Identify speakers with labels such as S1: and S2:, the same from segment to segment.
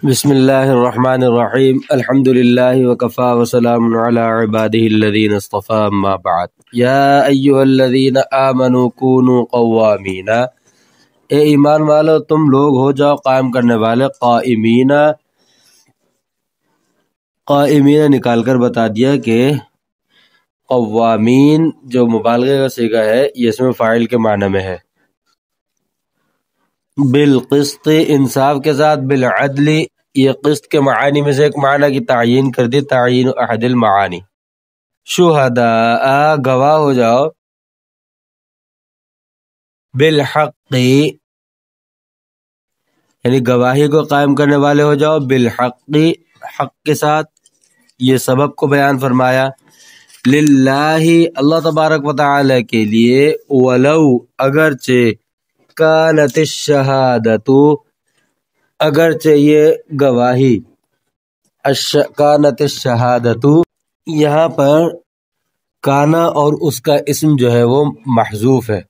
S1: بسم اللہ الرحمن الرحیم الحمد للہ وکفا وسلام علی عباده الذین اصطفى اما بعد یا ایہا الذین آمنوا کونوا قوامین، اے ایمان والو تم لوگ ہو جاؤ قائم کرنے والے، قائمین نکال کر بتا دیا کہ قوامین جو مبالغے کا صیغہ ہے یہ اسم فاعل کے معنی میں ہے، بالقسط انصاف کے ساتھ، بالعدل یہ قسط کے معانی میں سے ایک معنی کی تعیین کر دی، تعیین احد المعانی، شہداء گواہ ہو جاؤ، بالحق یعنی گواہی کو قائم کرنے والے ہو جاؤ، بالحق حق کے ساتھ، یہ سبب کو بیان فرمایا، للہ اللہ تبارک و تعالی کے لیے، ولو اگرچہ، کانت الشہادت اگرچہ یہ گواہی، کانت الشہادت یہاں پر کانا اور اس کا اسم جو ہے وہ محذوف ہے،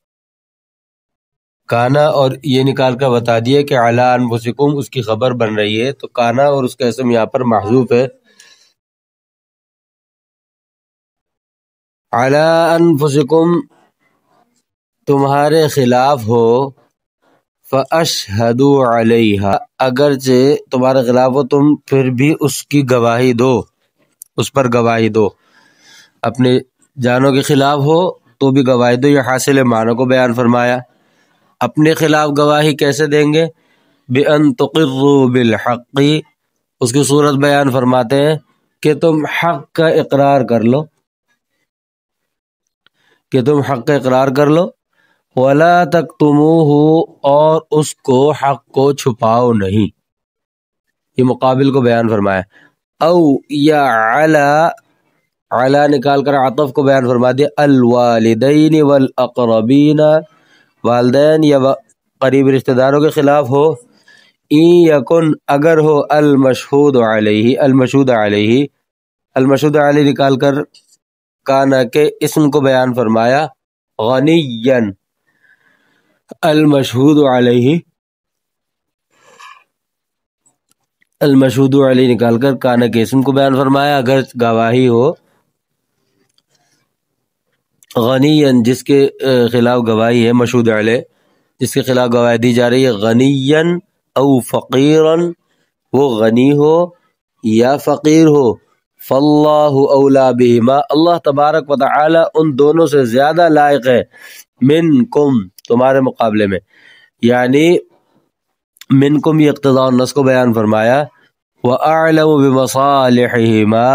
S1: کانا اور یہ نکال کر بتا دیا کہ علی انفسکم اس کی خبر بن رہی ہے، تو کانا اور اس کا اسم یہاں پر محذوف ہے، علی انفسکم تمہارے خلاف ہو، فَأَشْهَدُوا عَلَيْهَا اگرچہ تمہارے خلاف ہو تم پھر بھی اس کی گواہی دو، اس پر گواہی دو، اپنے جانوں کے خلاف ہو تو بھی گواہی دو، یہ حاصل معنی کو بیان فرمایا۔ اپنے خلاف گواہی کیسے دیں گے؟ بِأَن تُقِرُّوا بِالْحَقِّ اس کی صورت بیان فرماتے ہیں کہ تم حق کا اقرار کر لو، کہ تم حق کا اقرار کر لو، وَلَا تَكْتُمُوهُ اور اس کو حق کو چھپاؤ نہیں، یہ مقابل کو بیان فرمایا، او یا علی نکال کر عطف کو بیان فرما دیا، الوالدین والاقربین والدین یا قریب رشتہ داروں کے خلاف ہو، ان یکن اگر ہو، المشہود علیہ المشہود علیہ نکال کر کانا کے اسم کو بیان فرمایا، غنیًا المشہود علیہ، المشہود علیہ نکال کر کانا کے اسم کو بیان فرمایا، اگر گواہی ہو، غنیًا جس کے خلاف گواہی ہے، مشہود علیہ جس کے خلاف گواہی دی جا رہی ہے، غنیًا او فقیراً وہ غنی ہو یا فقیر ہو، فاللہ اولا بہما اللہ تبارک و تعالی ان دونوں سے زیادہ لائق ہے، منکم تمہارے مقابلے میں، یعنی منکم یہ اقتضاء النص کو بیان فرمایا، وَأَعْلَمُ بِمَصَالِحِهِمَا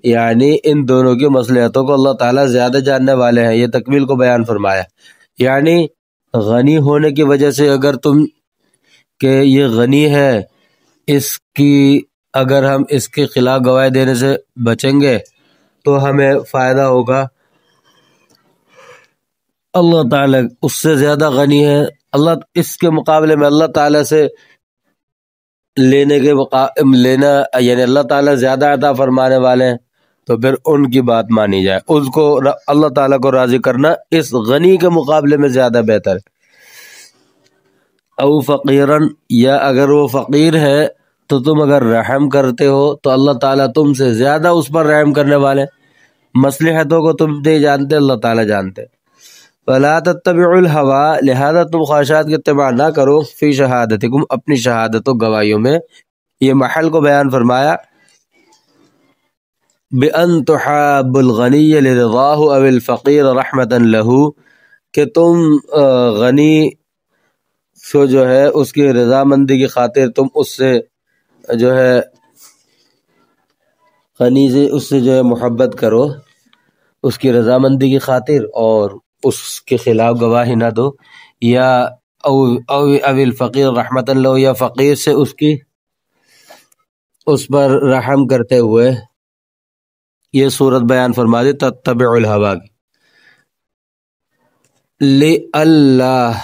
S1: یعنی ان دونوں کی مصلحتوں کو اللہ تعالیٰ زیادہ جاننے والے ہیں، یہ تکمیل کو بیان فرمایا، یعنی غنی ہونے کی وجہ سے اگر تم کہ یہ غنی ہے، اس کی اگر ہم اس کے خلاف گواہی دینے سے بچیں گے تو ہمیں فائدہ ہوگا، اللہ تعالیٰ اس سے زیادہ غنی ہے، اللہ اس کے مقابلے میں اللہ تعالیٰ سے لینا یعنی اللہ تعالیٰ زیادہ عطا فرمانے والے ہیں، تو پھر ان کی بات مانی جائے، اس کو اللہ تعالیٰ کو راضی کرنا اس غنی کے مقابلے میں زیادہ بہتر ہے، او فقیراً یا اگر وہ فقیر ہے تو تم اگر رحم کرتے ہو تو اللہ تعالیٰ تم سے زیادہ اس پر رحم کرنے والے، مصلحتوں کو تم نہیں جانتے اللہ تعالیٰ جانتے، وَلَا تَتَّبِعُوا الْهَوَىٰ لہذا تم خواہشات کی اتباع نہ کرو، فی شہادتکم اپنی شہادت و گواہیوں میں، یہ محل کو بیان فرمایا، بِأَن تُحَابُّوا الْغَنِيَّ لِرِضَاهُ أَوِ الْفَقِيرَ رَحْمَةً لَهُ کہ تم غنی سو جو ہے اس کی رضامندی کی خاطر تم اس سے جو ہے غنی سے اس سے جو ہے محبت کرو اس کی رضامندی کی خاطر، اور اس کے خلاف گواہی نہ دو، یا او الفقیر رحمۃ اللہ یا فقیر سے اس پر رحم کرتے ہوئے، یہ صورت بیان فرما دی تتبع الہوا کی، اللہ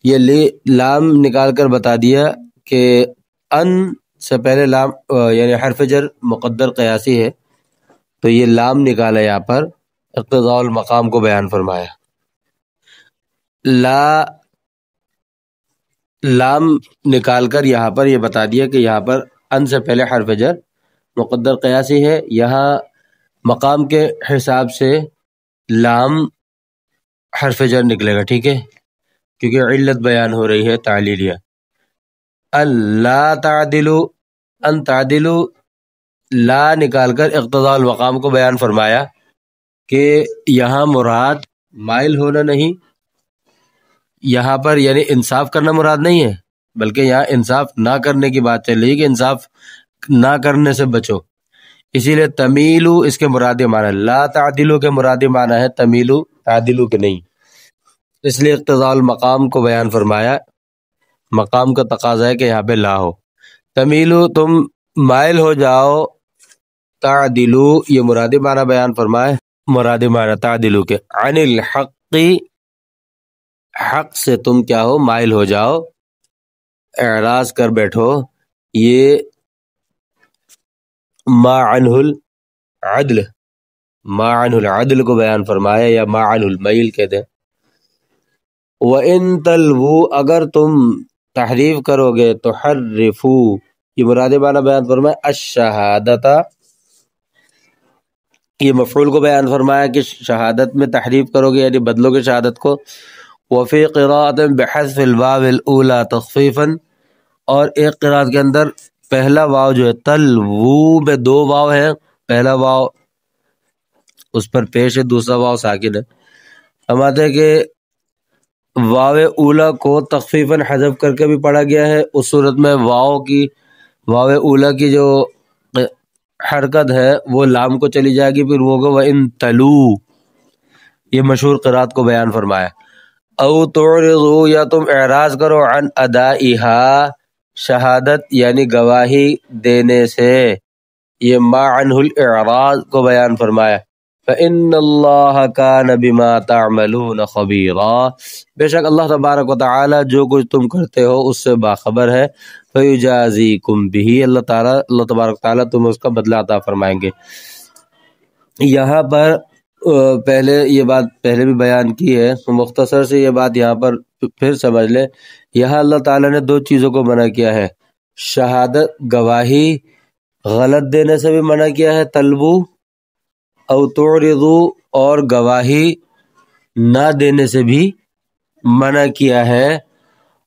S1: یہ لام نکال کر بتا دیا کہ ان سے پہلے لام یعنی حرف جر مقدر قیاسی ہے، تو یہ لام نکالا یہاں پر اقتضاء المقام کو بیان فرمایا، لا لام نکال کر یہاں پر یہ بتا دیا کہ یہاں پر ان سے پہلے حرف جر مقدر قیاسی ہے، یہاں مقام کے حساب سے لام حرف جر نکلے گا، ٹھیک ہے، کیونکہ علت بیان ہو رہی ہے تعلیلیہ۔ اللہ تعدلو، ان تعدلو، لا نکال کر اقتضاء المقام کو بیان فرمایا کہ یہاں مراد مائل ہونا نہیں، یہاں پر یعنی انصاف کرنا مراد نہیں ہے، بلکہ یہاں انصاف نہ کرنے کی بات چل رہی ہے کہ انصاف نہ کرنے سے بچو، اسی لیے تمیلو اس کے مراد معنی، لا تعدلو کے مراد معنی ہے تمیلو، تعدلو کے نہیں، اس لیے اقتضاء المقام کو بیان فرمایا، مقام کا تقاضا ہے کہ یہاں پہ لا ہو۔ تمیلو تم مائل ہو جاؤ، تعدلو یہ مراد معنی بیان فرمائے، مراد معنی تعدلو کے، عن الحق حق سے تم کیا ہو مائل ہو جاؤ، اعراض کر بیٹھو، یہ ما عنہ العدل، ما عنہ العدل کو بیان فرمایا، یا ما عنہ المیل کہتے ہیں۔ وَإِن تَلْوُوا اگر تم تحریف کرو گے، تحرفو یہ مراد معنی بیان فرمایا، الشہادت یہ مفعول کو بیان فرمایا کہ شہادت میں تحریف کرو گے یعنی بدلو گے شہادت کو۔ وفی قراءت بحذف الواو الاولى تخفیفا، اور ایک قراءت کے اندر پہلا واو جو ہے تلوو میں دو واو ہیں، پہلا واو اس پر پیش ہے، دوسرا واو ساکن ہے، فرماتے ہیں کہ واو اولا کو تخفیفاً حذف کر کے بھی پڑھا گیا ہے، اس صورت میں واو اولا کی جو حرکت ہے وہ لام کو چلی جائے گی، پھر وہ ہوگا وَإِن تَلُو، یہ مشہور قرات کو بیان فرمایا۔ او تعرضوا یا تم اعراض کرو، عن ادائها شہادت یعنی گواہی دینے سے، یہ ما عنہ الاعراض کو بیان فرمایا۔ فإن اللہ کان بما تعملون خبیرا، بے شک اللہ تبارک و تعالی جو کچھ تم کرتے ہو اس سے باخبر ہے۔ فیجازیکم بہ، اللہ تبارک و تعالی تمہیں اس کا بدلہ عطا فرمائیں گے۔ یہاں پر پہلے یہ بات پہلے بھی بیان کی ہے، مختصر سے یہ بات یہاں پر پھر سمجھ لیں، یہاں اللہ تعالیٰ نے دو چیزوں کو منع کیا ہے، شہادت گواہی غلط دینے سے بھی منع کیا ہے، طلبو او تعرضو، اور گواہی نہ دینے سے بھی منع کیا ہے۔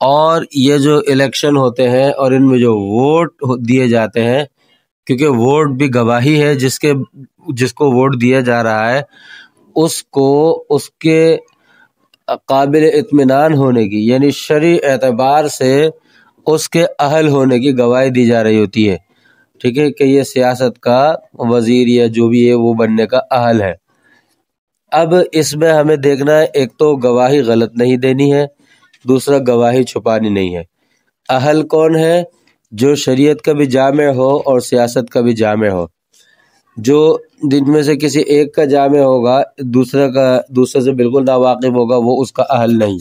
S1: اور یہ جو الیکشن ہوتے ہیں اور ان میں جو ووٹ دیے جاتے ہیں، کیونکہ ووٹ بھی گواہی ہے، جس کو ووٹ دیا جا رہا ہے اس کے قابل اطمینان ہونے کی یعنی شرعی اعتبار سے اس کے اہل ہونے کی گواہی دی جا رہی ہوتی ہے، ٹھیک ہے، کہ یہ سیاست کا وزیر یا جو بھی ہے وہ بننے کا اہل ہے۔ اب اس میں ہمیں دیکھنا ہے، ایک تو گواہی غلط نہیں دینی ہے، دوسرا گواہی چھپانی نہیں ہے۔ اہل کون ہے؟ جو شریعت کا بھی جامع ہو اور سیاست کا بھی جامع ہو، جو جن میں سے کسی ایک کا جامع ہوگا دوسرے سے بالکل ناواقف ہوگا، وہ اس کا اہل نہیں۔